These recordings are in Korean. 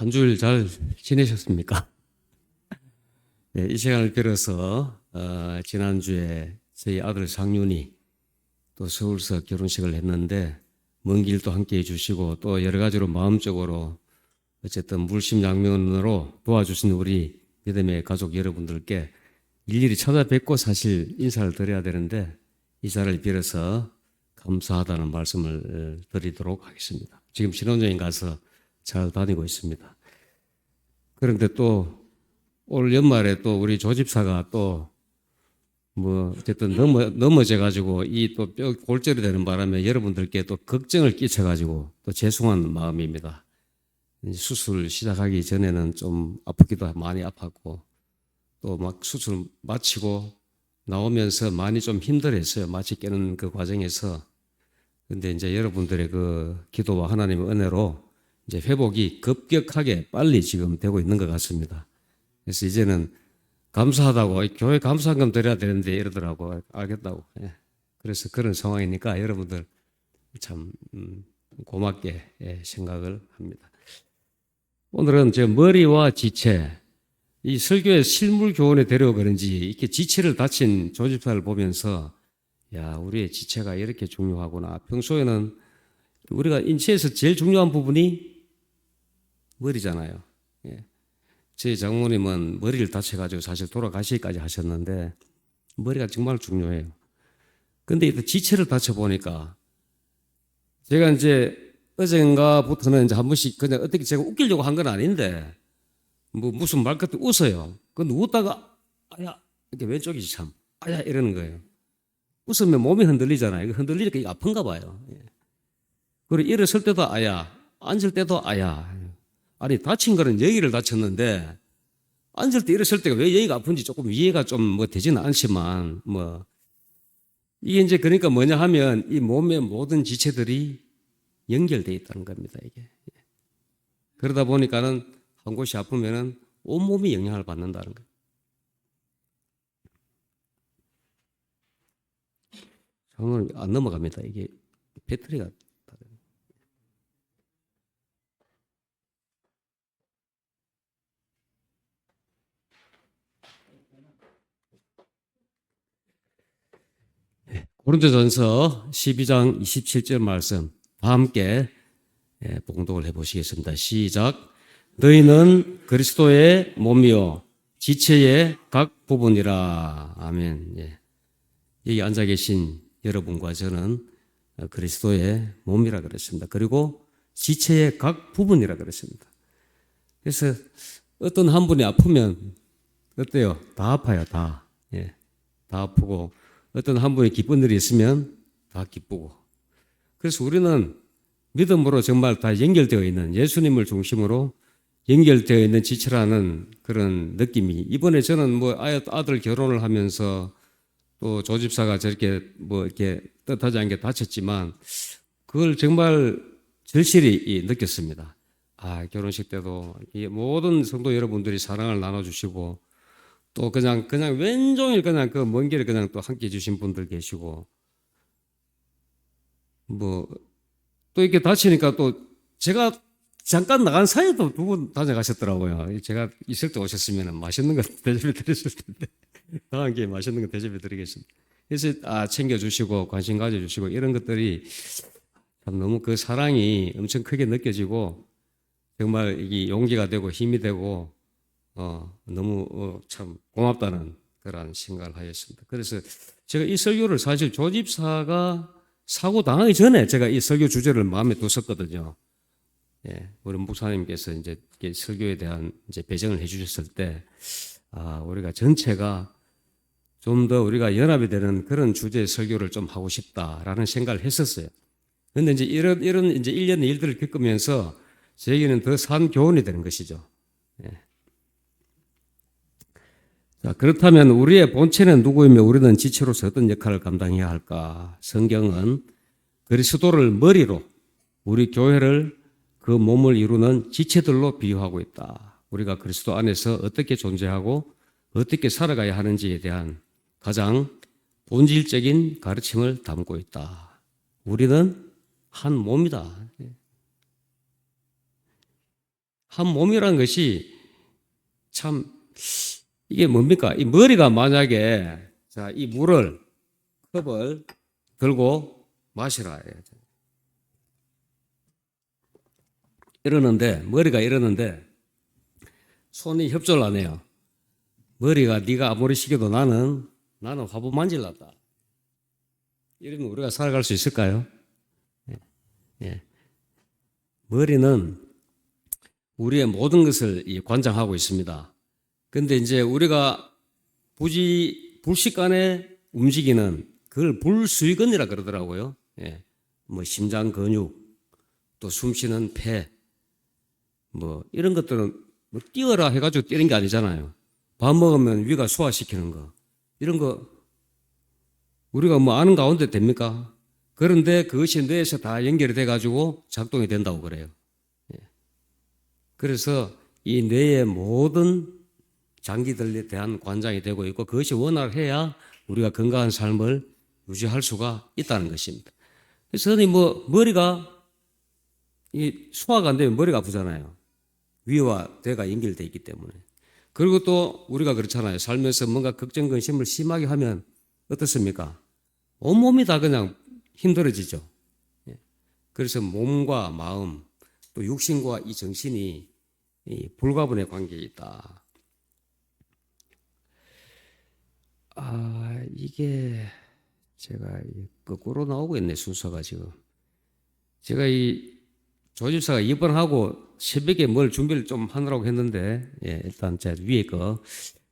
한 주일 잘 지내셨습니까? 네, 이 시간을 빌어서 지난주에 저희 아들 상윤이 또 서울서 결혼식을 했는데 먼 길도 함께 해주시고 또 여러 가지로 마음적으로 어쨌든 물심양면으로 도와주신 우리 믿음의 가족 여러분들께 일일이 찾아뵙고 사실 인사를 드려야 되는데 이 자리를 빌어서 감사하다는 말씀을 드리도록 하겠습니다. 지금 신혼여행 가서 잘 다니고 있습니다. 그런데 또 올 연말에 또 우리 조집사가 또 뭐 어쨌든 넘어져 가지고 이 또 뼈 골절이 되는 바람에 여러분들께 또 걱정을 끼쳐 가지고 또 죄송한 마음입니다. 수술 시작하기 전에는 좀 아프기도 많이 아팠고 또 막 수술 마치고 나오면서 많이 좀 힘들었어요. 마취 깨는 그 과정에서. 근데 이제 여러분들의 그 기도와 하나님의 은혜로 이제 회복이 급격하게 빨리 지금 되고 있는 것 같습니다. 그래서 이제는 감사하다고 교회 감사한금 드려야 되는데 이러더라고. 알겠다고. 예. 그래서 그런 상황이니까 여러분들 참 고맙게 생각을 합니다. 오늘은 저 머리와 지체, 이 설교의 실물 교훈에 데려오 그런지 이렇게 지체를 다친 조집사를 보면서 야, 우리의 지체가 이렇게 중요하구나. 평소에는 우리가 인체에서 제일 중요한 부분이 머리잖아요. 예. 제 장모님은 머리를 다쳐가지고 사실 돌아가시기까지 하셨는데 머리가 정말 중요해요. 근데 이 지체를 다쳐보니까 제가 이제 어젠가부터는 이제 한 번씩 그냥 어떻게 제가 웃기려고 한 건 아닌데 뭐 무슨 말 같은 웃어요. 근데 웃다가 아야 이렇게 왼쪽이 참 아야 이러는 거예요. 웃으면 몸이 흔들리잖아요. 흔들리니까 이게 아픈가 봐요. 그리고 일어설 때도 아야, 앉을 때도 아야. 아니 다친 거는 여기를 다쳤는데 앉을 때 일어설 때가 왜 여기가 아픈지 조금 이해가 좀 뭐 되지는 않지만 뭐 이게 이제 그러니까 뭐냐 하면 이 몸의 모든 지체들이 연결되어 있다는 겁니다. 이게 그러다 보니까는 한 곳이 아프면은 온몸이 영향을 받는다는 거예요. 오늘 안 넘어갑니다. 이게 배터리가 고린도전서 12장 27절 말씀 다 함께 봉독을 해보시겠습니다. 시작. 너희는 그리스도의 몸이요 지체의 각 부분이라. 아멘. 여기 앉아 계신 여러분과 저는 그리스도의 몸이라 그랬습니다. 그리고 지체의 각 부분이라 그랬습니다. 그래서 어떤 한 분이 아프면 어때요? 다 아파요. 다. 다 아프고 어떤 한 분이 기쁜 일이 있으면 다 기쁘고. 그래서 우리는 믿음으로 정말 다 연결되어 있는 예수님을 중심으로 연결되어 있는 지체라는 그런 느낌이. 이번에 저는 뭐 아들 결혼을 하면서 또 조집사가 저렇게 뭐 이렇게 뜻하지 않게 다쳤지만 그걸 정말 절실히 느꼈습니다. 아, 결혼식 때도 이 모든 성도 여러분들이 사랑을 나눠주시고 또 그냥 왼종일 그냥 그 먼 길에 그냥 또 함께 해주신 분들 계시고 뭐 또 이렇게 다치니까 또 제가 잠깐 나간 사이에도 두 분 다녀가셨더라고요. 제가 있을 때 오셨으면 맛있는 거 대접해 드렸을 텐데 다음 기회에 맛있는 거 대접해 드리겠습니다. 그래서 챙겨주시고 관심 가져주시고 이런 것들이 참 너무 그 사랑이 엄청 크게 느껴지고 정말 이게 용기가 되고 힘이 되고 너무 참 고맙다는 그런 생각을 하였습니다. 그래서 제가 이 설교를 사실 조집사가 사고 당하기 전에 제가 이 설교 주제를 마음에 뒀었거든요. 우리 목사님께서 이제 설교에 대한 이제 배정을 해주셨을 때, 우리가 전체가 좀 더 우리가 연합이 되는 그런 주제의 설교를 좀 하고 싶다라는 생각을 했었어요. 그런데 이제 이런 이제 일련의 일들을 겪으면서 저에게는 더 산 교훈이 되는 것이죠. 자, 그렇다면 우리의 본체는 누구이며 우리는 지체로서 어떤 역할을 감당해야 할까? 성경은 그리스도를 머리로 우리 교회를 그 몸을 이루는 지체들로 비유하고 있다. 우리가 그리스도 안에서 어떻게 존재하고 어떻게 살아가야 하는지에 대한 가장 본질적인 가르침을 담고 있다. 우리는 한 몸이다. 한 몸이라는 것이 참 이게 뭡니까? 이 머리가 만약에 자, 이 물을 컵을 들고 마시라 이러는데 머리가 이러는데 손이 협조를 안 해요. 머리가 네가 아무리 시켜도 나는 화분 만질란다. 이러면 우리가 살아갈 수 있을까요? 예. 머리는 우리의 모든 것을 관장하고 있습니다. 근데 이제 우리가 불식간에 움직이는 그걸 불수의근이라 그러더라고요. 예. 뭐 심장 근육, 또 숨쉬는 폐, 뭐 이런 것들은 뭐 뛰어라 해가지고 뛰는 게 아니잖아요. 밥 먹으면 위가 소화시키는 거. 이런 거 우리가 뭐 아는 가운데 됩니까? 그런데 그것이 뇌에서 다 연결이 돼가지고 작동이 된다고 그래요. 예. 그래서 이 뇌의 모든 장기들에 대한 관장이 되고 있고 그것이 원활해야 우리가 건강한 삶을 유지할 수가 있다는 것입니다. 그래서 뭐 머리가 이 소화가 안 되면 머리가 아프잖아요. 위와 뇌가 연결되어 있기 때문에. 그리고 또 우리가 그렇잖아요. 살면서 뭔가 걱정, 근심을 심하게 하면 어떻습니까? 온몸이 다 그냥 힘들어지죠. 그래서 몸과 마음, 또 육신과 이 정신이 불가분의 관계에 있다. 이게 제가 거꾸로 나오고 있네, 순서가 지금. 제가 이 조집사가 입원하고 새벽에 뭘 준비를 좀 하느라고 했는데, 일단 제 위에 거.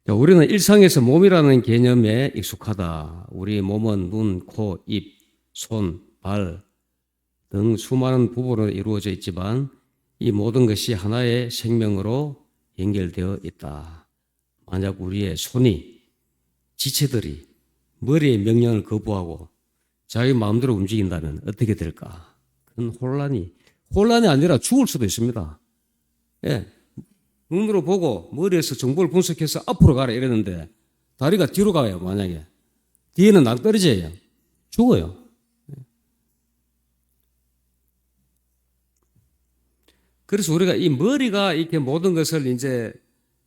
우리는 일상에서 몸이라는 개념에 익숙하다. 우리 몸은 눈, 코, 입, 손, 발 등 수많은 부분으로 이루어져 있지만 이 모든 것이 하나의 생명으로 연결되어 있다. 만약 우리의 손이, 지체들이 머리의 명령을 거부하고 자기 마음대로 움직인다면 어떻게 될까? 그건 혼란이 아니라 죽을 수도 있습니다. 예. 눈으로 보고 머리에서 정보를 분석해서 앞으로 가라 이랬는데 다리가 뒤로 가요, 만약에. 뒤에는 낭떠러지예요. 죽어요. 그래서 우리가 이 머리가 이렇게 모든 것을 이제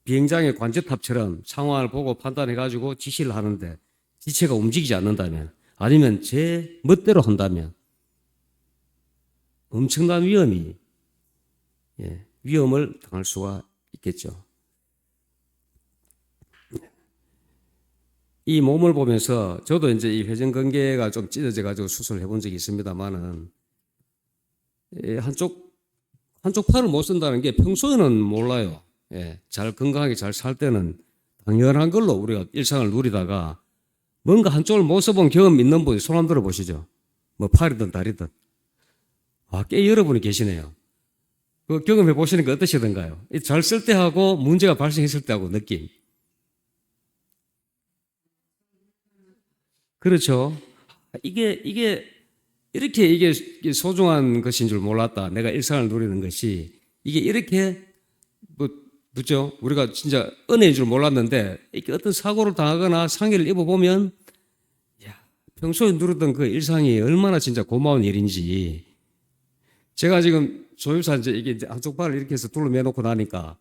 비행장의 관제탑처럼 상황을 보고 판단해가지고 지시를 하는데 지체가 움직이지 않는다면 아니면 제 멋대로 한다면 엄청난 위험을 당할 수가 있겠죠. 이 몸을 보면서 저도 이제 이 회전근개가 좀 찢어져 가지고 수술을 해본 적이 있습니다만은 한쪽 팔을 못 쓴다는 게 평소에는 몰라요. 잘 건강하게 잘 살 때는 당연한 걸로 우리가 일상을 누리다가 뭔가 한쪽을 못 써본 경험 있는 분이 손 한번 들어 보시죠. 뭐 팔이든 다리든. 꽤 여러분이 계시네요. 그 경험해 보시니까 어떠시던가요? 잘 쓸 때하고 문제가 발생했을 때하고 느낌. 그렇죠. 이게 이렇게 소중한 것인 줄 몰랐다. 내가 일상을 누리는 것이 이게 이렇게 그죠? 우리가 진짜 은혜인 줄 몰랐는데 이렇게 어떤 사고를 당하거나 상해를 입어보면 평소에 누렸던 그 일상이 얼마나 진짜 고마운 일인지. 제가 지금 조유사 이게 이제 한쪽 발을 이렇게 해서 둘러 매놓고 나니까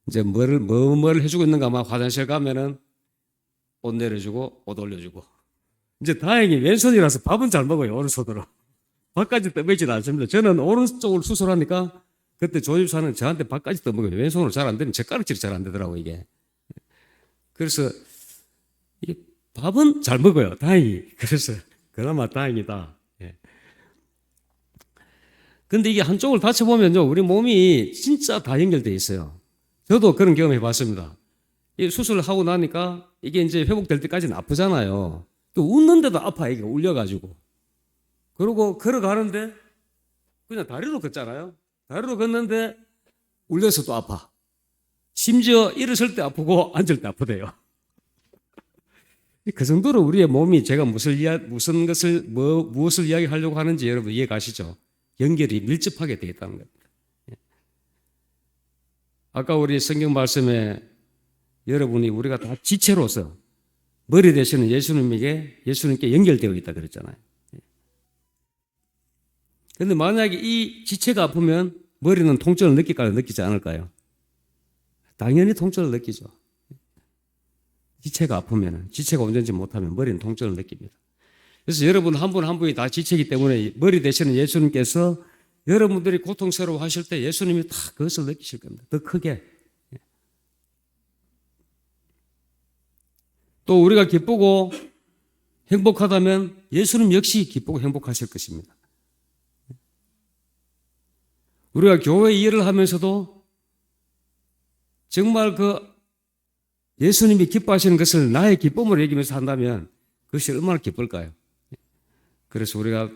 이제 뭘 해주고 있는가 아마 화장실 가면은 옷 내려주고 옷 올려주고. 이제 다행히 왼손이라서 밥은 잘 먹어요, 오른손으로. 밥까지 떠먹지는 않습니다. 저는 오른쪽을 수술하니까 그때 조집사는 저한테 밥까지 떠먹어요. 왼손으로 잘 안 되는, 젓가락질이 잘 안 되더라고, 이게. 그래서 이게 밥은 잘 먹어요, 다행히. 그래서 그나마 다행이다. 근데 이게 한쪽을 다쳐보면요, 우리 몸이 진짜 다 연결되어 있어요. 저도 그런 경험 해봤습니다. 이 수술을 하고 나니까 이게 이제 회복될 때까지는 아프잖아요. 또 웃는데도 아파, 이게 울려가지고. 그리고 걸어가는데 그냥 다리로 걷잖아요. 다리로 걷는데 울려서 또 아파. 심지어 일어설 때 아프고 앉을 때 아프대요. 그 정도로 우리의 몸이 제가 무엇을 이야기하려고 하는지 여러분 이해 가시죠? 연결이 밀접하게 되어 있다는 겁니다. 아까 우리 성경 말씀에 여러분이 우리가 다 지체로서 머리 되시는 예수님께 연결되어 있다 그랬잖아요. 그런데 만약에 이 지체가 아프면 머리는 통증을 느낄까요? 느끼지 않을까요? 당연히 통증을 느끼죠. 지체가 아프면, 지체가 온전치 못하면 머리는 통증을 느낍니다. 그래서 여러분 한 분 한 분이 다 지체이기 때문에 머리 되시는 예수님께서 여러분들이 고통스러워 하실 때 예수님이 다 그것을 느끼실 겁니다. 더 크게. 또 우리가 기쁘고 행복하다면 예수님 역시 기쁘고 행복하실 것입니다. 우리가 교회 일을 하면서도 정말 그 예수님이 기뻐하시는 것을 나의 기쁨으로 여기면서 한다면 그것이 얼마나 기쁠까요? 그래서 우리가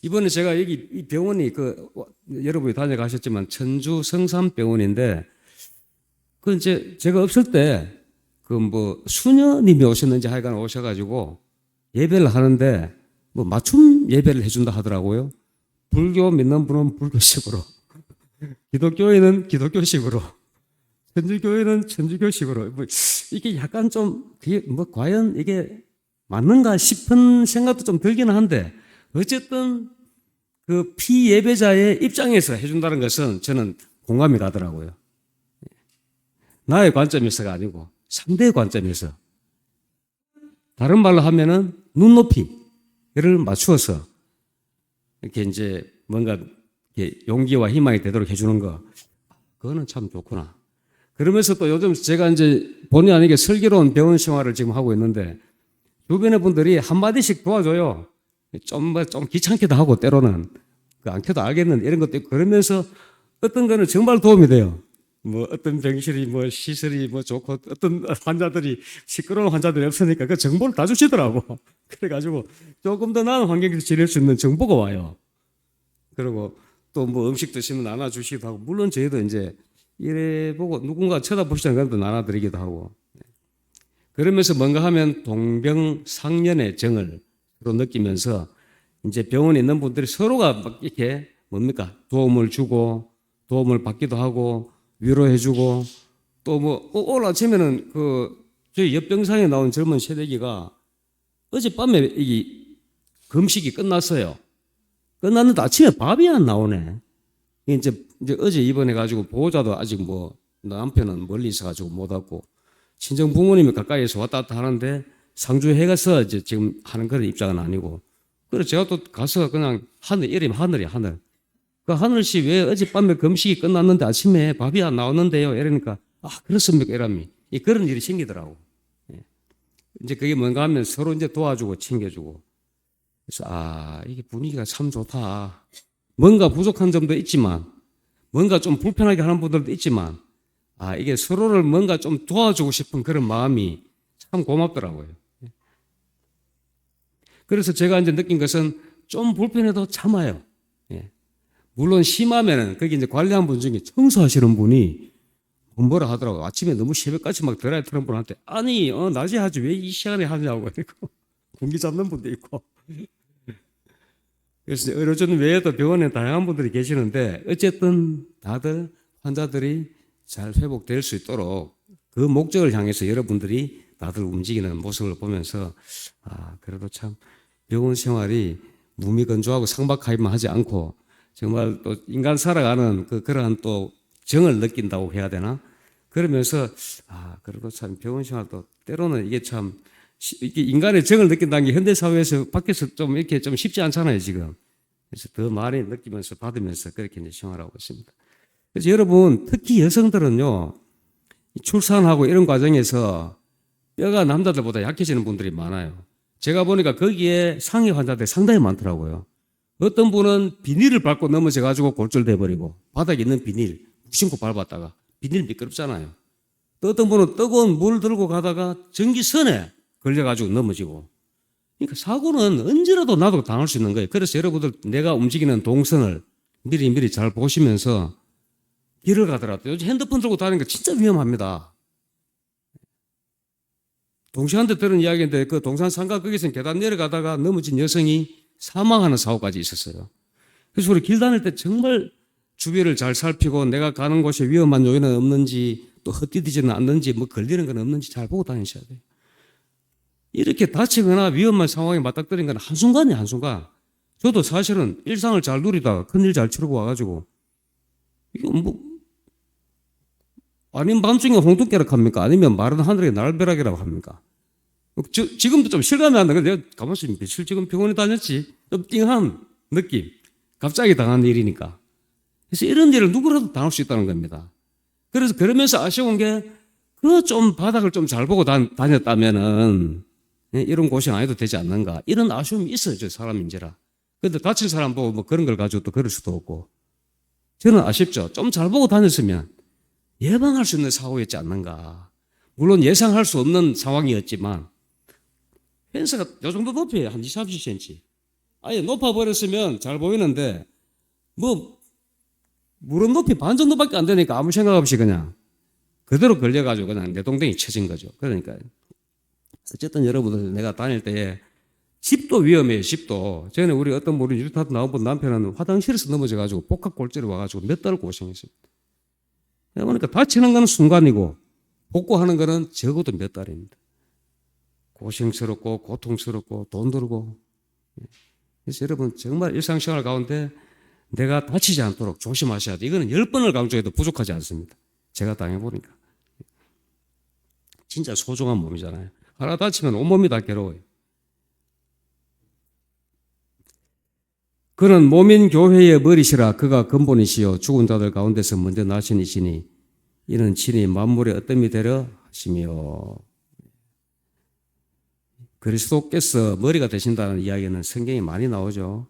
이번에 제가 여기 이 병원이 여러분이 다녀가셨지만 천주 성삼병원인데 그 이제 제가 없을 때 수녀님이 오셨는지 하여간 오셔가지고 예배를 하는데 맞춤 예배를 해준다 하더라고요. 불교 믿는 분은 불교식으로, 기독교인은 기독교식으로, 천주교인은 천주교식으로. 이게 약간 좀 과연 이게 맞는가 싶은 생각도 좀 들기는 한데 어쨌든 그 피예배자의 입장에서 해준다는 것은 저는 공감이 가더라고요. 나의 관점에서가 아니고 상대의 관점에서. 다른 말로 하면은 눈높이를 맞추어서 이렇게 이제 뭔가 이렇게 용기와 희망이 되도록 해주는 거, 그거는 참 좋구나. 그러면서 또 요즘 제가 이제 본의 아니게 슬기로운 병원 생활을 지금 하고 있는데 주변의 분들이 한마디씩 도와줘요. 좀 귀찮기도 하고 때로는 안 켜도 알겠는데 이런 것도 있고 그러면서 어떤 거는 정말 도움이 돼요. 어떤 병실이 시설이 좋고 어떤 환자들이 시끄러운 환자들이 없으니까 그 정보를 다 주시더라고. 그래가지고 조금 더 나은 환경에서 지낼 수 있는 정보가 와요. 그리고 또 음식 드시면 나눠주시기도 하고 물론 저희도 이제 이래 보고 누군가 쳐다보시는 것도 나눠드리기도 하고 그러면서 뭔가 하면 동병상련의 정을 서로 느끼면서 이제 병원에 있는 분들이 서로가 막 이렇게 도움을 주고 도움을 받기도 하고 위로해주고 또 오늘 아침에는 저희 옆병상에 나온 젊은 새내기가 어젯밤에 이 금식이 끝났어요. 끝났는데 아침에 밥이 안 나오네. 이제 어제 입원해가지고 보호자도 아직 남편은 멀리 있어가지고 못 왔고 친정 부모님이 가까이에서 왔다 갔다 하는데 상주에 가서 이제 지금 하는 그런 입장은 아니고 그래서 제가 또 가서 그냥 이름이 하늘이야, 하늘. 그 하늘씨 왜 어젯밤에 금식이 끝났는데 아침에 밥이 안 나오는데요? 이러니까 그렇습니까? 이러면 그런 일이 생기더라고. 이제 그게 뭔가 하면 서로 이제 도와주고 챙겨주고 그래서 이게 분위기가 참 좋다. 뭔가 부족한 점도 있지만 뭔가 좀 불편하게 하는 분들도 있지만 이게 서로를 뭔가 좀 도와주고 싶은 그런 마음이 참 고맙더라고요. 그래서 제가 이제 느낀 것은 좀 불편해도 참아요. 물론 심하면은 거기 이제 관리한 분 중에 청소하시는 분이 뭐라 하더라고요. 아침에 너무 새벽까지 막 드라이 트는 분한테 낮에 하지 왜 이 시간에 하냐고 공기 잡는 분도 있고 그래서 의료진 외에도 병원에 다양한 분들이 계시는데 어쨌든 다들 환자들이 잘 회복될 수 있도록 그 목적을 향해서 여러분들이 다들 움직이는 모습을 보면서 그래도 참 병원 생활이 무미건조하고 상박하기만 하지 않고 정말 또 인간 살아가는 그러한 또 정을 느낀다고 해야 되나? 그러면서 그래도 참 병원 생활도 때로는 이게 참 이게 인간의 정을 느낀다는 게 현대 사회에서 밖에서 좀 이렇게 좀 쉽지 않잖아요, 지금. 그래서 더 많이 느끼면서 받으면서 그렇게 이제 생활하고 있습니다. 그래서 여러분, 특히 여성들은요, 출산하고 이런 과정에서 뼈가 남자들보다 약해지는 분들이 많아요. 제가 보니까 거기에 상해 환자들이 상당히 많더라고요. 어떤 분은 비닐을 밟고 넘어져가지고 골절돼버리고 바닥에 있는 비닐 무심코 밟았다가 비닐 미끄럽잖아요. 또 어떤 분은 뜨거운 물 들고 가다가 전기선에 걸려가지고 넘어지고. 그러니까 사고는 언제라도 나도 당할 수 있는 거예요. 그래서 여러분들 내가 움직이는 동선을 미리 잘 보시면서 길을 가더라도 요즘 핸드폰 들고 다니는 거 진짜 위험합니다. 동시한테 들은 이야기인데 그 동산 상가 거기서 계단 내려가다가 넘어진 여성이 사망하는 사고까지 있었어요. 그래서 우리 길 다닐 때 정말 주변을 잘 살피고 내가 가는 곳에 위험한 요인은 없는지 또 헛디디지는 않는지 걸리는 건 없는지 잘 보고 다니셔야 돼요. 이렇게 다치거나 위험한 상황에 맞닥뜨린 건 한순간이에요, 한순간. 저도 사실은 일상을 잘 누리다가 큰일 잘 치르고 와가지고 이거 뭐 아니면 밤중에 홍두깨락 합니까? 아니면 마른 하늘에 날벼락이라고 합니까? 지금도 좀 실감이 안 나. 내가 가만히 있으면 며칠 지금 병원에 다녔지. 좀 띵한 느낌. 갑자기 당한 일이니까. 그래서 이런 일을 누구라도 당할 수 있다는 겁니다. 그래서 그러면서 아쉬운 게, 그 좀 바닥을 좀 잘 보고 다녔다면은, 이런 고생 안 해도 되지 않는가. 이런 아쉬움이 있어요, 저 사람인지라. 근데 다친 사람 보고 뭐 그런 걸 가지고 또 그럴 수도 없고. 저는 아쉽죠. 좀 잘 보고 다녔으면 예방할 수 있는 사고였지 않는가. 물론 예상할 수 없는 상황이었지만, 펜스가 요 정도 높이에요. 한 20, 30cm. 아예 높아버렸으면 잘 보이는데, 뭐, 무릎 높이 반 정도밖에 안 되니까 아무 생각 없이 그냥 그대로 걸려가지고 그냥 내동댕이 쳐진 거죠. 그러니까. 어쨌든 여러분들, 내가 다닐 때에 집도 위험해요, 집도. 전에 우리 어떤 우리 유타트 나와본 남편은 화장실에서 넘어져가지고 복합골절이 와가지고 몇 달 고생했습니다. 그러니까 다치는 건 순간이고, 복구하는 거는 적어도 몇 달입니다. 고생스럽고, 고통스럽고, 돈 들고. 그래서 여러분, 정말 일상생활 가운데 내가 다치지 않도록 조심하셔야 돼요. 이거는 10번을 강조해도 부족하지 않습니다. 제가 당해보니까. 진짜 소중한 몸이잖아요. 하나 다치면 온몸이 다 괴로워요. 그는 몸인 교회의 머리시라. 그가 근본이시요 죽은 자들 가운데서 먼저 나신 이시니 이는 친히 만물의 어뜸이 되려 하시며. 그리스도께서 머리가 되신다는 이야기는 성경에 많이 나오죠.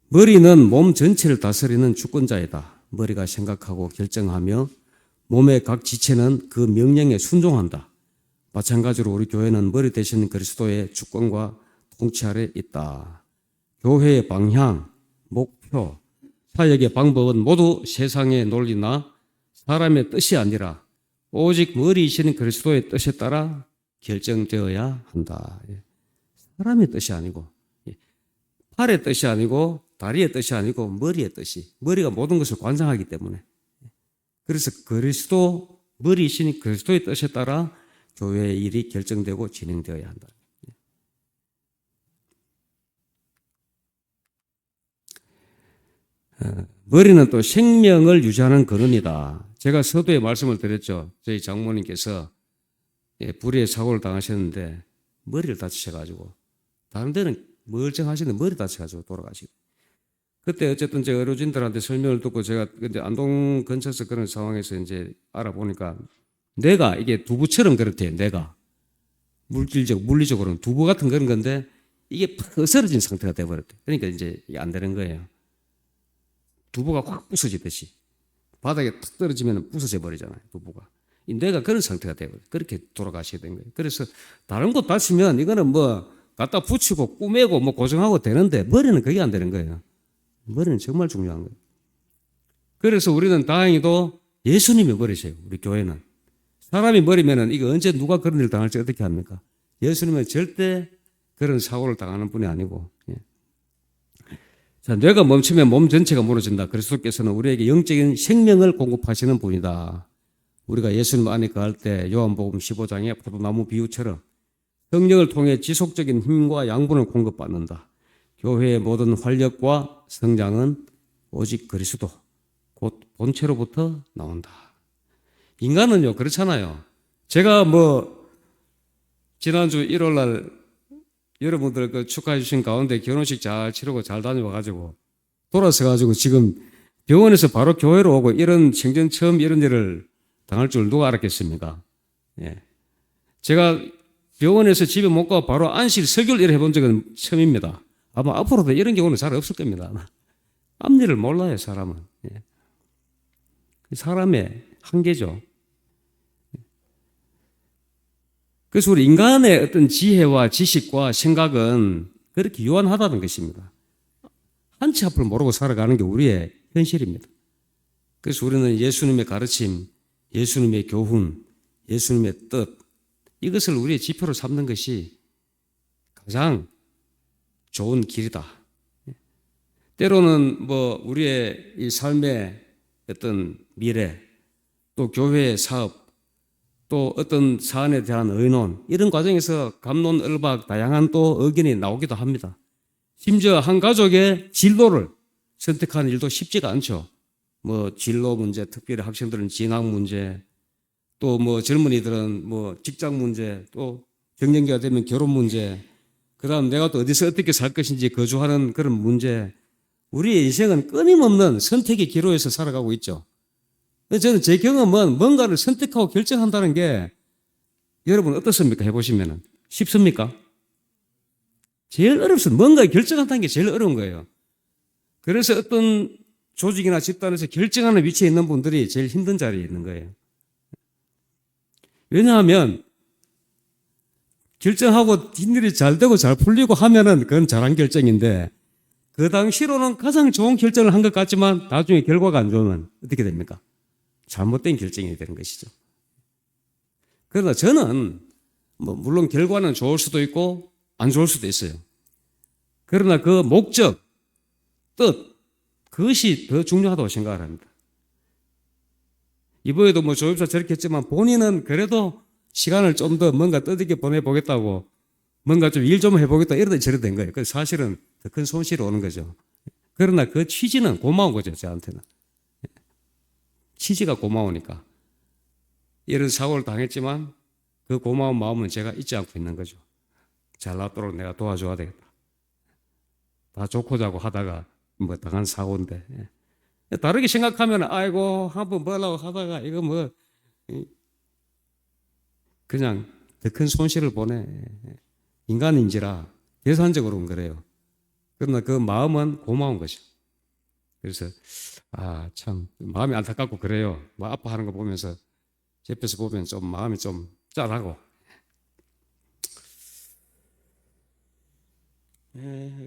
머리는 몸 전체를 다스리는 주권자이다. 머리가 생각하고 결정하며 몸의 각 지체는 그 명령에 순종한다. 마찬가지로 우리 교회는 머리 대신 그리스도의 주권과 통치 아래 있다. 교회의 방향, 목표, 사역의 방법은 모두 세상의 논리나 사람의 뜻이 아니라 오직 머리이신 그리스도의 뜻에 따라 결정되어야 한다. 사람의 뜻이 아니고, 팔의 뜻이 아니고, 다리의 뜻이 아니고 머리의 뜻이, 머리가 모든 것을 관장하기 때문에. 그래서 그리스도, 머리이신 그리스도의 뜻에 따라 교회의 일이 결정되고 진행되어야 한다. 머리는 또 생명을 유지하는 근원이다. 제가 서두에 말씀을 드렸죠. 저희 장모님께서 불의의 사고를 당하셨는데 머리를 다치셔가지고, 다른 데는 멀쩡하시는데 머리 다쳐가지고 돌아가시고. 그때 어쨌든 제가 의료진들한테 설명을 듣고 제가 근데 안동 근처에서 그런 상황에서 이제 알아보니까 뇌가 이게 두부처럼 그렇대요. 뇌가 물리적으로는 두부 같은 그런 건데 이게 으스러진 상태가 돼버렸대요. 그러니까 이제 이게 안 되는 거예요. 두부가 확 부서지듯이 바닥에 탁 떨어지면 부서져 버리잖아요. 두부가. 이 뇌가 그런 상태가 돼버려요. 그렇게 돌아가시게 된 거예요. 그래서 다른 곳 다치면 이거는 뭐 갖다 붙이고 꾸매고 뭐 고정하고 되는데 머리는 그게 안 되는 거예요. 머리는 정말 중요한 거예요. 그래서 우리는 다행히도 예수님이 머리세요. 우리 교회는. 사람이 머리면은 이거 언제 누가 그런 일 당할지 어떻게 합니까? 예수님은 절대 그런 사고를 당하는 분이 아니고. 자, 뇌가 멈추면 몸 전체가 무너진다. 그리스도께서는 우리에게 영적인 생명을 공급하시는 분이다. 우리가 예수님 안에 거할 때 요한복음 15장의 포도나무 비유처럼 성령을 통해 지속적인 힘과 양분을 공급받는다. 교회의 모든 활력과 성장은 오직 그리스도, 곧 본체로부터 나온다. 인간은요, 그렇잖아요. 제가 뭐, 지난주 1월 날 여러분들 그 축하해 주신 가운데 결혼식 잘 치르고 잘 다녀와가지고 돌아서가지고 지금 병원에서 바로 교회로 오고 이런 생전 처음 이런 일을 당할 줄 누가 알았겠습니까? 예. 제가 병원에서 집에 못 가고 바로 안실 설교를 이렇게 해본 적은 처음입니다. 아마 앞으로도 이런 경우는 잘 없을 겁니다. 앞일을 몰라요, 사람은. 예. 사람의 한계죠. 그래서 우리 인간의 어떤 지혜와 지식과 생각은 그렇게 유한하다는 것입니다. 한 치 앞을 모르고 살아가는 게 우리의 현실입니다. 그래서 우리는 예수님의 가르침, 예수님의 교훈, 예수님의 뜻, 이것을 우리의 지표로 삼는 것이 가장 좋은 길이다. 때로는 뭐 우리의 이 삶의 어떤 미래, 또 교회의 사업, 또 어떤 사안에 대한 의논, 이런 과정에서 갑론을박 다양한 또 의견이 나오기도 합니다. 심지어 한 가족의 진로를 선택하는 일도 쉽지가 않죠. 뭐 진로 문제, 특별히 학생들은 진학 문제, 또 뭐 젊은이들은 뭐 직장 문제, 또 갱년기가 되면 결혼 문제, 그다음 내가 또 어디서 어떻게 살 것인지 거주하는 그런 문제. 우리의 인생은 끊임없는 선택의 기로에서 살아가고 있죠. 저는 제 경험은 뭔가를 선택하고 결정한다는 게 여러분 어떻습니까? 해보시면은 쉽습니까? 제일 어렵습니다. 뭔가 결정한다는 게 제일 어려운 거예요. 그래서 어떤 조직이나 집단에서 결정하는 위치에 있는 분들이 제일 힘든 자리에 있는 거예요. 왜냐하면 결정하고 뒷일이 잘 되고 잘 풀리고 하면은 그건 잘한 결정인데 그 당시로는 가장 좋은 결정을 한 것 같지만 나중에 결과가 안 좋으면 어떻게 됩니까? 잘못된 결정이 되는 것이죠. 그러나 저는 뭐 물론 결과는 좋을 수도 있고 안 좋을 수도 있어요. 그러나 그 목적, 뜻, 그것이 더 중요하다고 생각을 합니다. 이번에도 뭐 조입사 저렇게 했지만 본인은 그래도 시간을 좀 더 뭔가 뜻있게 보내보겠다고 뭔가 좀 일 좀 해보겠다 이러다 저러다 된 거예요. 그래서 사실은 더 큰 손실이 오는 거죠. 그러나 그 취지는 고마운 거죠, 저한테는. 취지가 고마우니까. 이런 사고를 당했지만 그 고마운 마음은 제가 잊지 않고 있는 거죠. 잘 낫도록 내가 도와줘야 되겠다. 다 좋고 자고 하다가 뭐 당한 사고인데. 다르게 생각하면 아이고 한번 뭐라고 하다가 이거 뭐 그냥 더 큰 손실을 보내. 인간인지라 계산적으로는 그래요. 그러나 그 마음은 고마운 거죠. 그래서 참 마음이 안타깝고 그래요. 뭐 아파하는 거 보면서 옆에서 보면 좀 마음이 좀 짠하고.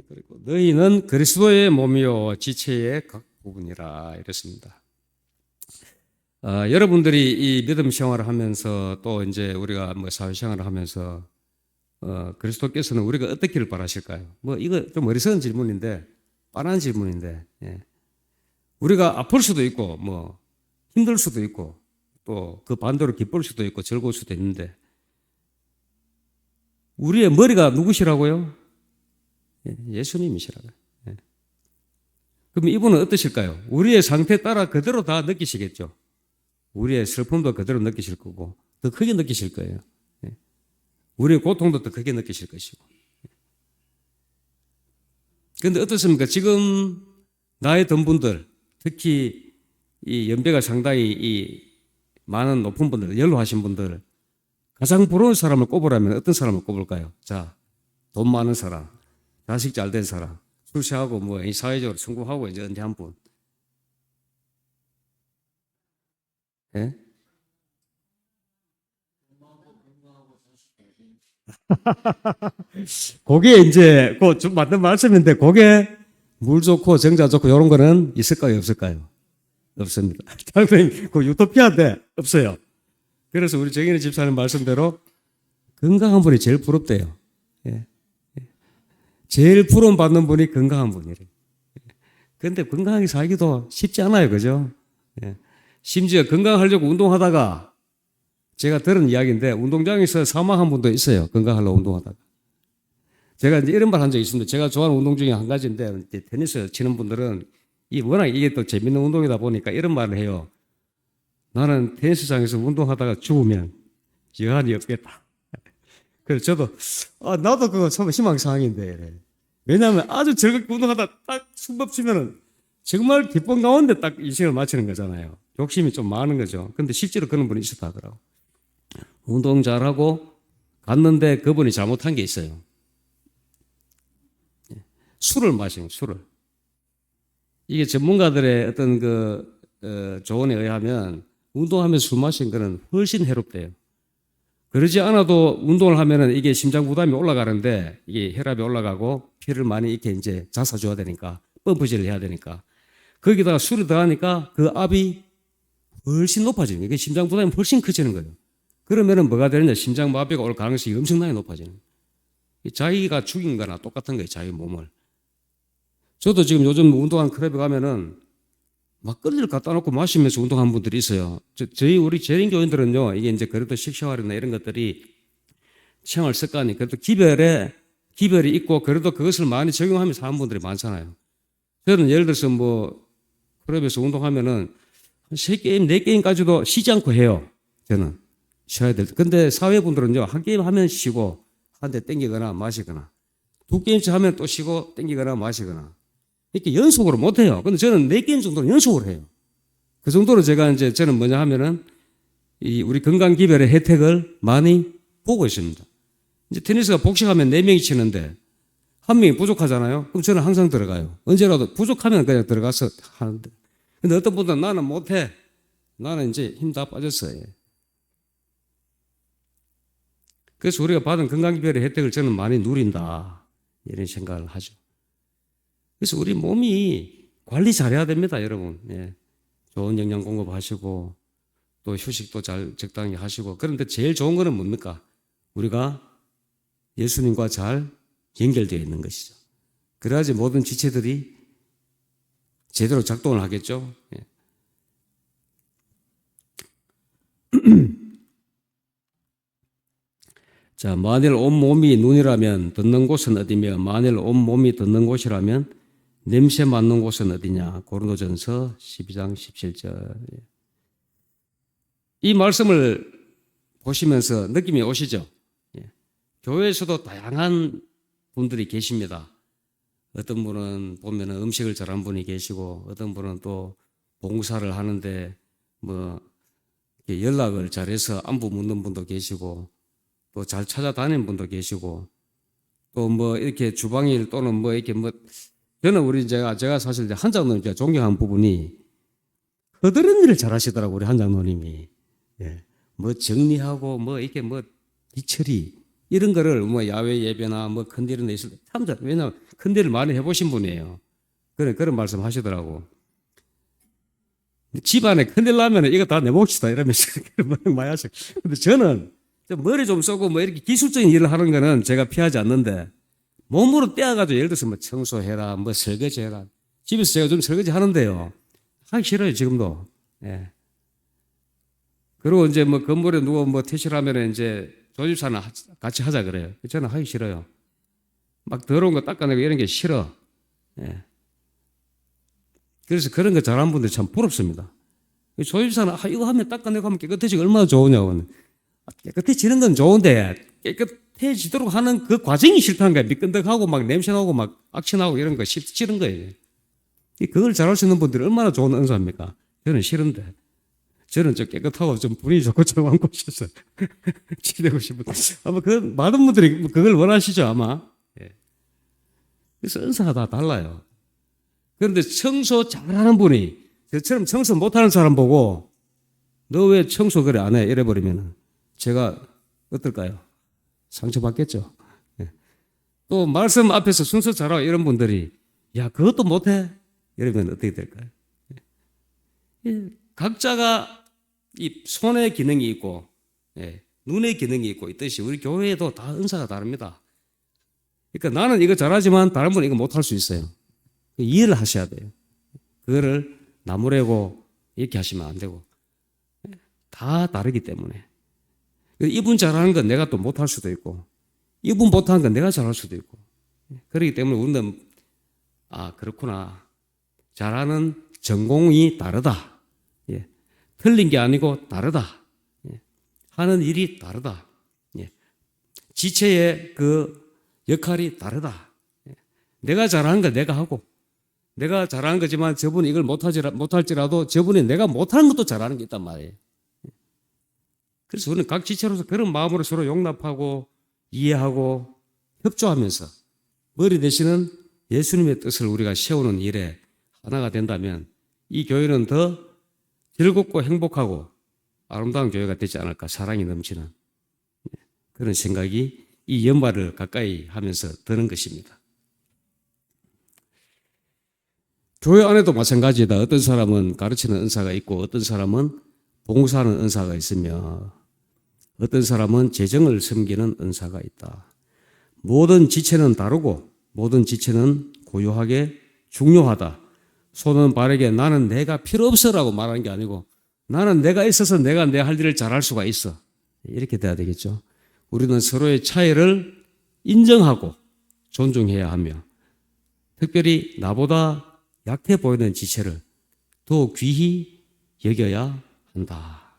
그리고 너희는 그리스도의 몸이요 지체의 각 부분이라 이랬습니다. 여러분들이 이 믿음 생활을 하면서 또 이제 우리가 뭐 사회 생활을 하면서 그리스도께서는 우리가 어떻기를 바라실까요? 뭐 이거 좀 어리석은 질문인데 뻔한 질문인데 우리가 아플 수도 있고 뭐 힘들 수도 있고 또 그 반대로 기쁠 수도 있고 즐거울 수도 있는데 우리의 머리가 누구시라고요? 예수님이시라고요. 그럼 이분은 어떠실까요? 우리의 상태에 따라 그대로 다 느끼시겠죠. 우리의 슬픔도 그대로 느끼실 거고 더 크게 느끼실 거예요. 우리의 고통도 더 크게 느끼실 것이고. 그런데 어떻습니까? 지금 나이 든 분들, 특히 이 연배가 상당히 이 많은 높은 분들, 연로하신 분들, 가장 부러운 사람을 꼽으라면 어떤 사람을 꼽을까요? 자, 돈 많은 사람, 자식 잘 된 사람, 출세하고 뭐 이 사회적으로 성공하고 이제 은퇴한 분. 예? 그게 이제 그 맞는 말씀인데 그게 물 좋고 정자 좋고 이런 거는 있을까요? 없을까요? 없습니다. 장로님, 그 유토피아인데 없어요. 그래서 우리 정인의 집사님 말씀대로 건강한 분이 제일 부럽대요. 예. 제일 부러움 받는 분이 건강한 분이래요. 그런데 건강하게 살기도 쉽지 않아요. 그죠? 예. 심지어 건강하려고 운동하다가 제가 들은 이야기인데 운동장에서 사망한 분도 있어요. 건강하려고 운동하다가. 제가 이제 이런 말 한 적이 있습니다. 제가 좋아하는 운동 중에 한 가지인데 테니스 치는 분들은 워낙 이게 또 재밌는 운동이다 보니까 이런 말을 해요. 나는 테니스장에서 운동하다가 죽으면 여한이 없겠다. 그래서 저도 나도 그거 참 희망사항인데 왜냐하면 아주 즐겁게 운동하다 딱 숨법 치면은 정말 기쁜 가운데 딱 인생을 마치는 거잖아요. 욕심이 좀 많은 거죠. 근데 실제로 그런 분이 있었다 하더라고. 운동 잘하고 갔는데 그분이 잘못한 게 있어요. 술을 마시는 술을. 이게 전문가들의 어떤 조언에 의하면 운동하면서 술 마시는 거는 훨씬 해롭대요. 그러지 않아도 운동을 하면은 이게 심장 부담이 올라가는데 이게 혈압이 올라가고 피를 많이 이렇게 이제 잡아줘야 되니까 펌프질을 해야 되니까 거기다가 술이 더하니까 그 압이 훨씬 높아지는 거예요. 심장 부담이 훨씬 커지는 거예요. 그러면은 뭐가 되느냐? 심장 마비가 올 가능성이 엄청나게 높아지는 거예요. 자기가 죽인 거나 똑같은 거예요. 자기 몸을. 저도 지금 요즘 운동하는 클럽에 가면은 막걸리를 갖다 놓고 마시면서 운동하는 분들이 있어요. 우리 재림교인들은요, 이게 이제 그래도 식생활이나 이런 것들이 생활 습관이 그래도 기별이 있고 그래도 그것을 많이 적용하면서 하는 분들이 많잖아요. 저는 예를 들어서 뭐 클럽에서 운동하면은 한 3게임, 4게임까지도 쉬지 않고 해요. 저는 쉬어야 될 때. 근데 사회분들은요, 한 게임 하면 쉬고 한 대 땡기거나 마시거나 2게임씩 하면 또 쉬고 땡기거나 마시거나 이렇게 연속으로 못 해요. 근데 저는 4게임 정도는 연속으로 해요. 그 정도로 제가 이제 저는 뭐냐 하면은 이 우리 건강기별의 혜택을 많이 보고 있습니다. 이제 테니스가 복식하면 4명이 치는데 1명이 부족하잖아요. 그럼 저는 항상 들어가요. 언제라도 부족하면 그냥 들어가서 하는데. 근데 어떤 분들은 나는 못해. 나는 이제 힘 다 빠졌어요. 그래서 우리가 받은 건강기별의 혜택을 저는 많이 누린다. 이런 생각을 하죠. 그래서 우리 몸이 관리 잘해야 됩니다, 여러분. 예. 좋은 영양 공급하시고 또 휴식도 잘 적당히 하시고. 그런데 제일 좋은 거는 뭡니까? 우리가 예수님과 잘 연결되어 있는 것이죠. 그래야지 모든 지체들이 제대로 작동을 하겠죠. 예. 자, 만일 온몸이 눈이라면 듣는 곳은 어디며 만일 온몸이 듣는 곳이라면 냄새 맡는 곳은 어디냐. 고린도전서 12장 17절. 이 말씀을 보시면서 느낌이 오시죠? 예. 교회에서도 다양한 분들이 계십니다. 어떤 분은 보면 음식을 잘하는 분이 계시고 어떤 분은 또 봉사를 하는데 뭐 연락을 잘해서 안부 묻는 분도 계시고 또 잘 찾아다니는 분도 계시고 또 뭐 이렇게 주방일 또는 뭐 이렇게 뭐 저는 우리 제가 사실 이제 한 장로님 제가 존경하는 부분이 허드렛 일을 잘 하시더라고 우리 한 장로님이. 예. 뭐 정리하고 뭐 이렇게 뭐 뒤처리 이런 거를 뭐 야외 예배나 뭐 큰일은 있을 때 참 잘, 왜냐면 큰일을 많이 해보신 분이에요. 그런 말씀 하시더라고. 집안에 큰일 나면 이거 다 내 몫이다 이러면서 많이 하셔. 근데 저는 머리 좀 쏘고 뭐 이렇게 기술적인 일을 하는 거는 제가 피하지 않는데 몸으로 떼어가지고 예를 들어서 뭐 청소해라, 뭐 설거지해라. 집에서 제가 좀 설거지 하는데요. 하기 싫어요, 지금도. 예. 그리고 이제 뭐 건물에 누워 뭐 퇴실하면 이제 조집사는 같이 하자 그래요. 저는 하기 싫어요. 막 더러운 거 닦아내고 이런 게 싫어. 예. 그래서 그런 거 잘하는 분들 참 부럽습니다. 조집사는 이거 하면 닦아내고 하면 깨끗해지고 얼마나 좋으냐고. 깨끗해지는 건 좋은데 깨끗해지도록 하는 그 과정이 싫다는 거예요. 미끈덕하고 막 냄새 나고 막 악취 나고 이런 거 싫은 거예요. 그걸 잘할 수 있는 분들이 얼마나 좋은 은사입니까? 저는 싫은데. 저는 좀 깨끗하고 좀 분위기 좋고 조용한 곳에서 지내고 싶은. 아마 많은 분들이 그걸 원하시죠, 아마. 예. 그래서 은사가 다 달라요. 그런데 청소 잘하는 분이 저처럼 청소 못하는 사람 보고 너 왜 청소 그래 안 해? 이래버리면 제가 어떨까요? 상처받겠죠. 예. 또 말씀 앞에서 순서 잘하고 이런 분들이 야 그것도 못해? 이러면 어떻게 될까요? 예. 각자가 이 손의 기능이 있고 예. 눈의 기능이 있고 있듯이 우리 교회에도 다 은사가 다릅니다. 그러니까 나는 이거 잘하지만 다른 분은 이거 못할 수 있어요. 이해를 하셔야 돼요. 그거를 나무래고 이렇게 하시면 안 되고 다 다르기 때문에 이분 잘하는 건 내가 또 못할 수도 있고 이분 못하는 건 내가 잘할 수도 있고 그렇기 때문에 우리는 그렇구나 잘하는 전공이 다르다. 예. 틀린 게 아니고 다르다. 예. 하는 일이 다르다. 예. 지체의 그 역할이 다르다. 예. 내가 잘하는 건 내가 하고 내가 잘하는 거지만 저분이 이걸 못할지라도 저분이 내가 못하는 것도 잘하는 게 있단 말이에요. 그래서 우리는 각 지체로서 그런 마음으로 서로 용납하고 이해하고 협조하면서 머리 대신은 예수님의 뜻을 우리가 세우는 일에 하나가 된다면 이 교회는 더 즐겁고 행복하고 아름다운 교회가 되지 않을까. 사랑이 넘치는 그런 생각이 이 연말을 가까이 하면서 드는 것입니다. 교회 안에도 마찬가지다. 어떤 사람은 가르치는 은사가 있고 어떤 사람은 봉사하는 은사가 있으며 어떤 사람은 재정을 섬기는 은사가 있다. 모든 지체는 다르고 모든 지체는 고유하게 중요하다. 소는 바르게 나는 내가 필요 없어라고 말하는 게 아니고 나는 내가 있어서 내가 내 할 일을 잘할 수가 있어. 이렇게 돼야 되겠죠. 우리는 서로의 차이를 인정하고 존중해야 하며 특별히 나보다 약해 보이는 지체를 더 귀히 여겨야 한다.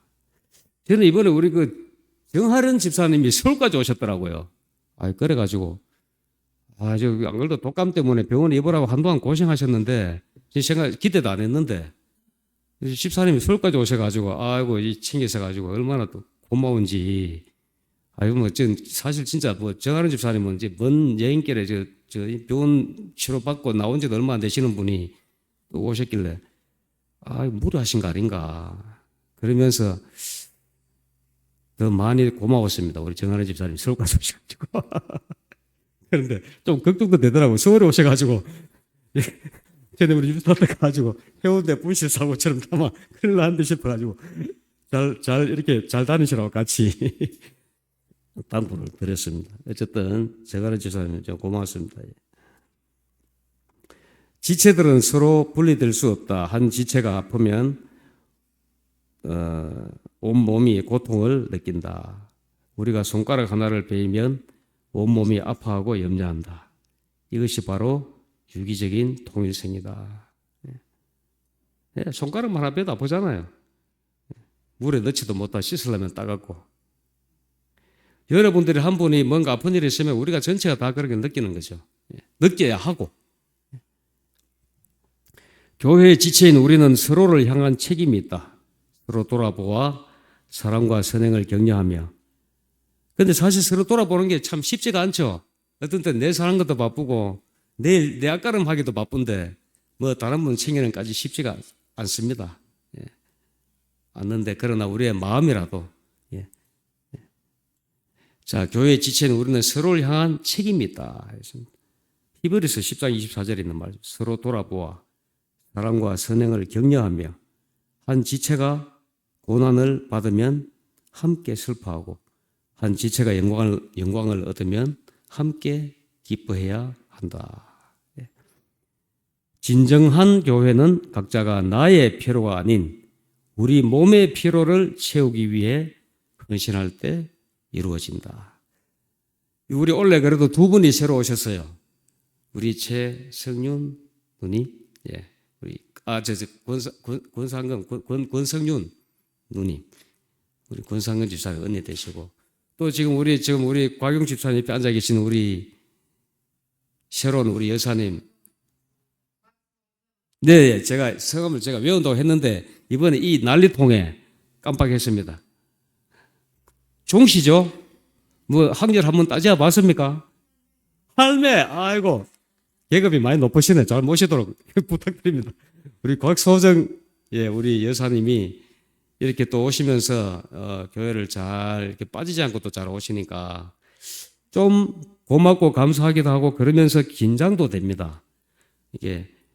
저는 이번에 우리 그 정하련 집사님이 서울까지 오셨더라고요. 그래가지고 안 그래도 독감 때문에 병원에 입원하고 한동안 고생하셨는데 제가 기대도 안 했는데 집사님이 서울까지 오셔가지고 아이고 이 챙기셔가지고 얼마나 또 고마운지. 사실 진짜 정하는 집사님은 이제 먼 여행길에 저 병원 치료받고 나온 지도 얼마 안 되시는 분이 또 오셨길래 무리하신 거 아닌가 그러면서 더 많이 고마웠습니다. 우리 정하는 집사님 서울까지 오셔가지고. 그런데 좀 걱정도 되더라고요. 서울에 오셔가지고 전에 우리 집사한테 가가지고 해운대 분실 사고처럼 아마 큰일 났는데 싶어가지고 이렇게 잘 다니시라고 같이 당부를 드렸습니다. 어쨌든 정하는 집사님 좀 고맙습니다. 지체들은 서로 분리될 수 없다. 한 지체가 아프면 온 몸이 고통을 느낀다. 우리가 손가락 하나를 베이면 온몸이 아파하고 염려한다. 이것이 바로 유기적인 통일성이다. 손가락만 하나 빼도 아프잖아요. 물에 넣지도 못하고 씻으려면 따갑고. 여러분들이 한 분이 뭔가 아픈 일이 있으면 우리가 전체가 다 그렇게 느끼는 거죠. 느껴야 하고. 교회의 지체인 우리는 서로를 향한 책임이 있다. 서로 돌아보아 사랑과 선행을 격려하며. 근데 사실 서로 돌아보는 게 참 쉽지가 않죠. 어떤 때 내 사는 것도 바쁘고 내 앞가름 하기도 바쁜데 다른 분 챙기는 까지 쉽지가 않습니다. 않는데 그러나 우리의 마음이라도 자, 교회의 지체는 우리는 서로를 향한 책임이 있다. 히브리서 10장 24절에 있는 말이죠. 서로 돌아보아 사랑과 선행을 격려하며 한 지체가 고난을 받으면 함께 슬퍼하고 한 지체가 영광을 얻으면 함께 기뻐해야 한다. 진정한 교회는 각자가 나의 필요가 아닌 우리 몸의 필요를 채우기 위해 헌신할 때 이루어진다. 우리 원래 그래도 두 분이 새로 오셨어요. 우리 최성윤 누님, 우리 권성윤 누님, 우리 권상근 집사님 언니 되시고 또 지금 우리 곽용 집사님 옆에 앉아 계신 우리 새로운 우리 여사님. 네, 제가 성함을 외운다고 했는데 이번에 이 난리통에 깜빡했습니다. 종씨죠? 학렬 한번 따져 봤습니까? 할매, 아이고, 계급이 많이 높으시네. 잘 모시도록 부탁드립니다. 우리 곽소정, 우리 여사님이 이렇게 또 오시면서, 교회를 잘, 이렇게 빠지지 않고 또 잘 오시니까 좀 고맙고 감사하기도 하고 그러면서 긴장도 됩니다.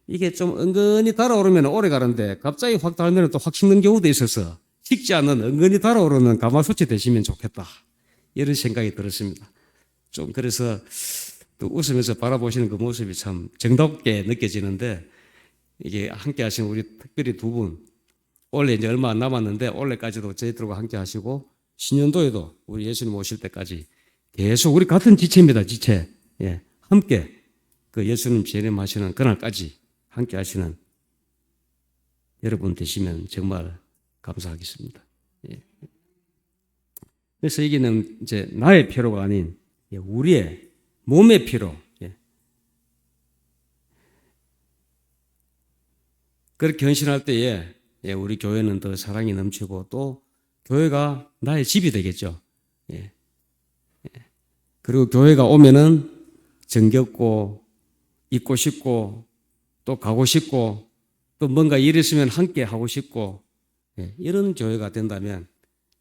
이게 좀 은근히 달아오르면 오래 가는데 갑자기 확 달면 또 확 식는 경우도 있어서 식지 않는 은근히 달아오르는 가마솥이 되시면 좋겠다. 이런 생각이 들었습니다. 좀 그래서 또 웃으면서 바라보시는 그 모습이 참 정답게 느껴지는데 이게 함께 하신 우리 특별히 두 분, 올해 이제 얼마 안 남았는데 올해까지도 저희들과 함께 하시고 신년도에도 우리 예수님 오실 때까지 계속 우리 같은 지체입니다. 지체. 함께 그 예수님 재림하시는 그날까지 함께 하시는 여러분 되시면 정말 감사하겠습니다. 그래서 이게는 이제 나의 필요가 아닌 우리의 몸의 필요. 그렇게 헌신할 때에 우리 교회는 더 사랑이 넘치고 또 교회가 나의 집이 되겠죠. 그리고 교회가 오면은 정겹고 있고 싶고 또 가고 싶고 또 뭔가 일 있으면 함께 하고 싶고 이런 교회가 된다면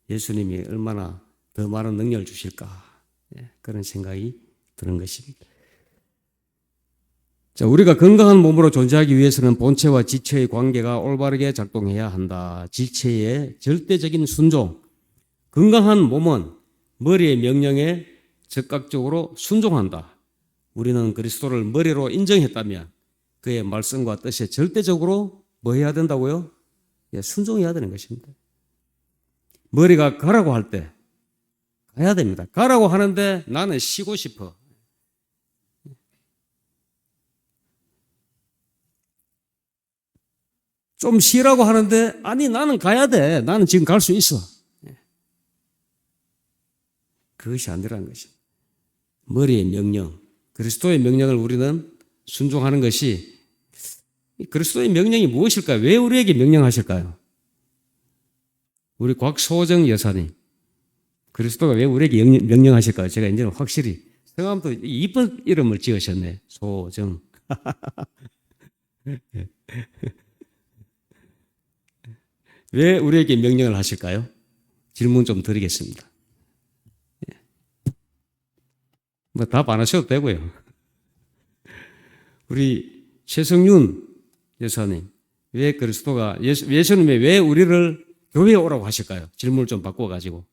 예수님이 얼마나 더 많은 능력을 주실까 그런 생각이 드는 것입니다. 자, 우리가 건강한 몸으로 존재하기 위해서는 본체와 지체의 관계가 올바르게 작동해야 한다. 지체의 절대적인 순종. 건강한 몸은 머리의 명령에 즉각적으로 순종한다. 우리는 그리스도를 머리로 인정했다면 그의 말씀과 뜻에 절대적으로 뭐 해야 된다고요? 순종해야 되는 것입니다. 머리가 가라고 할 때 가야 됩니다. 가라고 하는데 나는 쉬고 싶어. 좀 쉬라고 하는데 아니 나는 가야 돼. 나는 지금 갈 수 있어. 그것이 아니라는 것이. 머리의 명령, 그리스도의 명령을 우리는 순종하는 것이 그리스도의 명령이 무엇일까요? 왜 우리에게 명령하실까요? 우리 곽소정 여사님, 그리스도가 왜 우리에게 명령하실까요? 제가 이제는 확실히 성함도 이쁜 이름을 지으셨네. 소정. 왜 우리에게 명령을 하실까요? 질문 좀 드리겠습니다. 뭐 답 안 하셔도 되고요. 우리 최성윤 여사님, 왜 그리스도가 예수님이 왜 우리를 교회에 오라고 하실까요? 질문을 좀 바꿔가지고.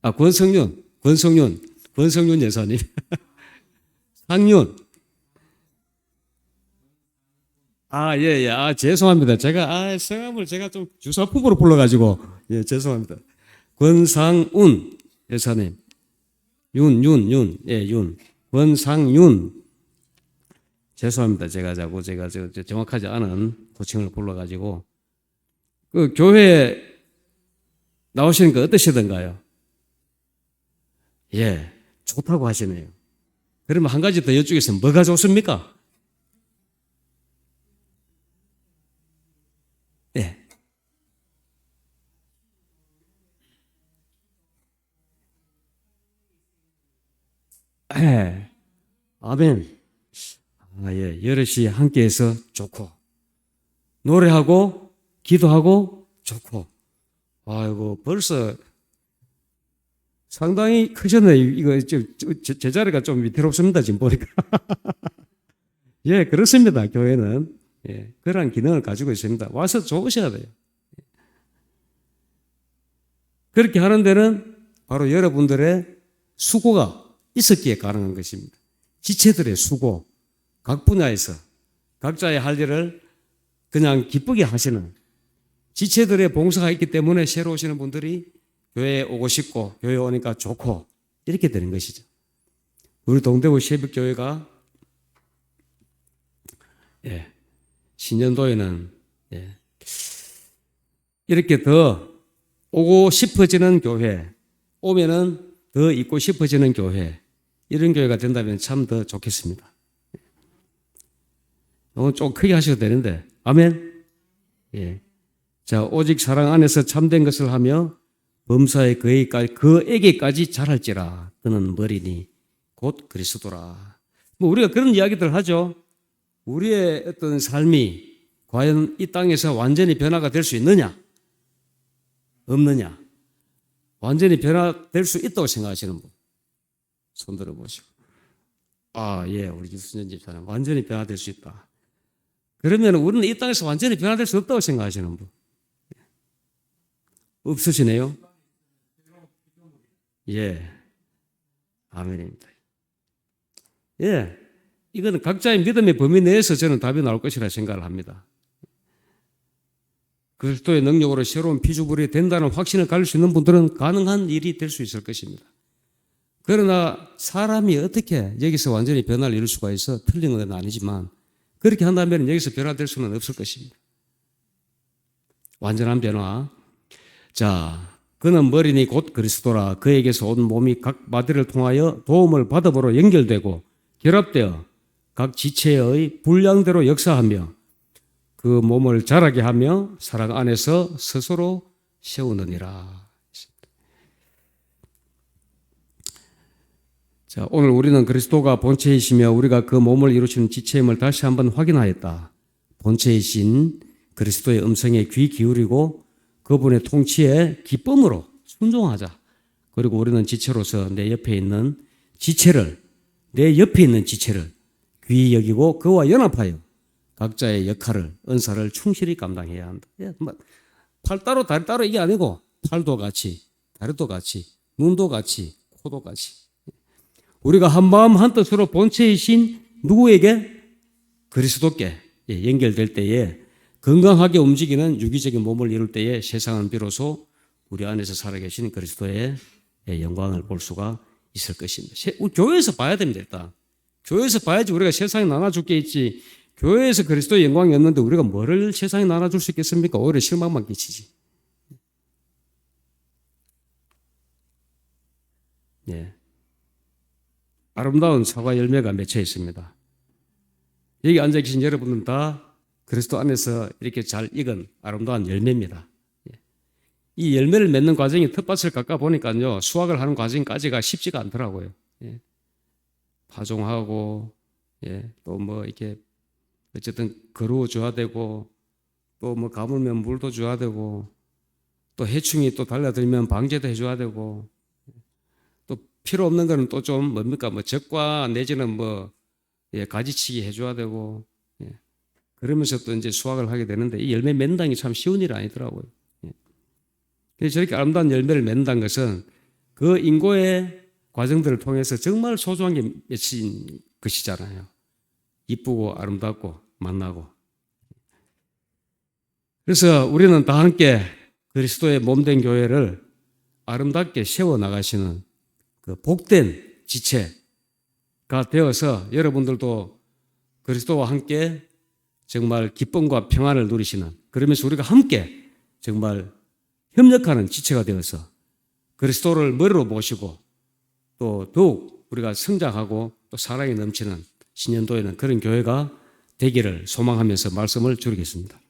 권성윤 여사님, 상윤. 예. 죄송합니다. 성함을 제가 좀 주사품으로 불러가지고, 예, 죄송합니다. 권상운 여사님, 윤. 권상윤. 죄송합니다. 제가 정확하지 않은 호칭을 불러가지고. 그 교회에 나오시니까 어떠시던가요? 예, 좋다고 하시네요. 그러면 한 가지 더 여쭈겠습니다. 뭐가 좋습니까? 예. 예. 아멘. 예. 여럿이 함께해서 좋고, 노래하고, 기도하고, 좋고. 아이고, 벌써 상당히 크셨네요. 이거, 제 자리가 좀 위태롭습니다. 지금 보니까. 예, 그렇습니다. 교회는. 예, 그러한 기능을 가지고 있습니다. 와서 좋으셔야 돼요. 그렇게 하는 데는 바로 여러분들의 수고가 있었기에 가능한 것입니다. 지체들의 수고, 각 분야에서 각자의 할 일을 그냥 기쁘게 하시는 지체들의 봉사가 있기 때문에 새로 오시는 분들이 교회에 오고 싶고 교회에 오니까 좋고 이렇게 되는 것이죠. 우리 동대구 새벽교회가 신년도에는 이렇게 더 오고 싶어지는 교회, 오면은 더 있고 싶어지는 교회, 이런 교회가 된다면 참 더 좋겠습니다. 이건 좀 크게 하셔도 되는데, 아멘. 예. 자, 오직 사랑 안에서 참된 것을 하며 범사의 그에게까지 잘할지라. 그는 머리니 곧 그리스도라. 뭐 우리가 그런 이야기들 하죠. 우리의 어떤 삶이 과연 이 땅에서 완전히 변화가 될 수 있느냐? 없느냐? 완전히 변화될 수 있다고 생각하시는 분 손 들어보시고. 예, 우리 유순전 집사님 완전히 변화될 수 있다. 그러면 우리는 이 땅에서 완전히 변화될 수 없다고 생각하시는 분 없으시네요? 예, 아멘입니다. 예, 이거는 각자의 믿음의 범위 내에서 저는 답이 나올 것이라 생각을 합니다. 그리스도의 능력으로 새로운 피조물이 된다는 확신을 가질 수 있는 분들은 가능한 일이 될 수 있을 것입니다. 그러나 사람이 어떻게 여기서 완전히 변화를 이룰 수가 있어? 틀린 건 아니지만 그렇게 한다면 여기서 변화될 수는 없을 것입니다. 완전한 변화. 자, 그는 머리니 곧 그리스도라. 그에게서 온 몸이 각 마디를 통하여 도움을 받음으로 연결되고 결합되어 각 지체의 분량대로 역사하며 그 몸을 자라게 하며 사랑 안에서 스스로 세우느니라. 자, 오늘 우리는 그리스도가 본체이시며 우리가 그 몸을 이루시는 지체임을 다시 한번 확인하였다. 본체이신 그리스도의 음성에 귀 기울이고 그분의 통치에 기쁨으로 순종하자. 그리고 우리는 지체로서 내 옆에 있는 지체를 귀히 여기고 그와 연합하여 각자의 역할을, 은사를 충실히 감당해야 한다. 팔 따로 다리 따로 이게 아니고 팔도 같이, 다리도 같이, 눈도 같이, 코도 같이. 우리가 한 마음 한 뜻으로 본체이신 누구에게? 그리스도께 연결될 때에 건강하게 움직이는 유기적인 몸을 이룰 때에 세상은 비로소 우리 안에서 살아계신 그리스도의 영광을 볼 수가 있을 것입니다. 우리 교회에서 봐야 됩니다. 일단 교회에서 봐야지 우리가 세상에 나눠줄 게 있지. 교회에서 그리스도의 영광이 없는데 우리가 뭐를 세상에 나눠줄 수 있겠습니까? 오히려 실망만 끼치지. 예. 아름다운 사과 열매가 맺혀 있습니다. 여기 앉아 계신 여러분은 다 그리스도 안에서 이렇게 잘 익은 아름다운 열매입니다. 예. 이 열매를 맺는 과정이 텃밭을 깎아 보니까요, 수확을 하는 과정까지가 쉽지가 않더라고요. 예. 파종하고, 예. 또 뭐 이렇게 어쨌든 거루어 줘야 되고, 또 뭐 가물면 물도 줘야 되고, 또 해충이 또 달려들면 방제도 해줘야 되고, 또 필요 없는 거는 또 좀 뭡니까? 뭐 적과 내지는 뭐 예, 가지치기 해줘야 되고, 예. 그러면서 또 이제 수확을 하게 되는데 이 열매 맺는다는 게 참 쉬운 일이 아니더라고요. 예. 그래서 저렇게 아름다운 열매를 맺는다는 것은 그 인고의 과정들을 통해서 정말 소중한 게 맺힌 것이잖아요. 이쁘고 아름답고 만나고. 그래서 우리는 다 함께 그리스도의 몸된 교회를 아름답게 세워나가시는 그 복된 지체가 되어서 여러분들도 그리스도와 함께 정말 기쁨과 평안을 누리시는, 그러면서 우리가 함께 정말 협력하는 지체가 되어서 그리스도를 머리로 모시고 또 더욱 우리가 성장하고 또 사랑이 넘치는 신년도에는 그런 교회가 되기를 소망하면서 말씀을 줄이겠습니다.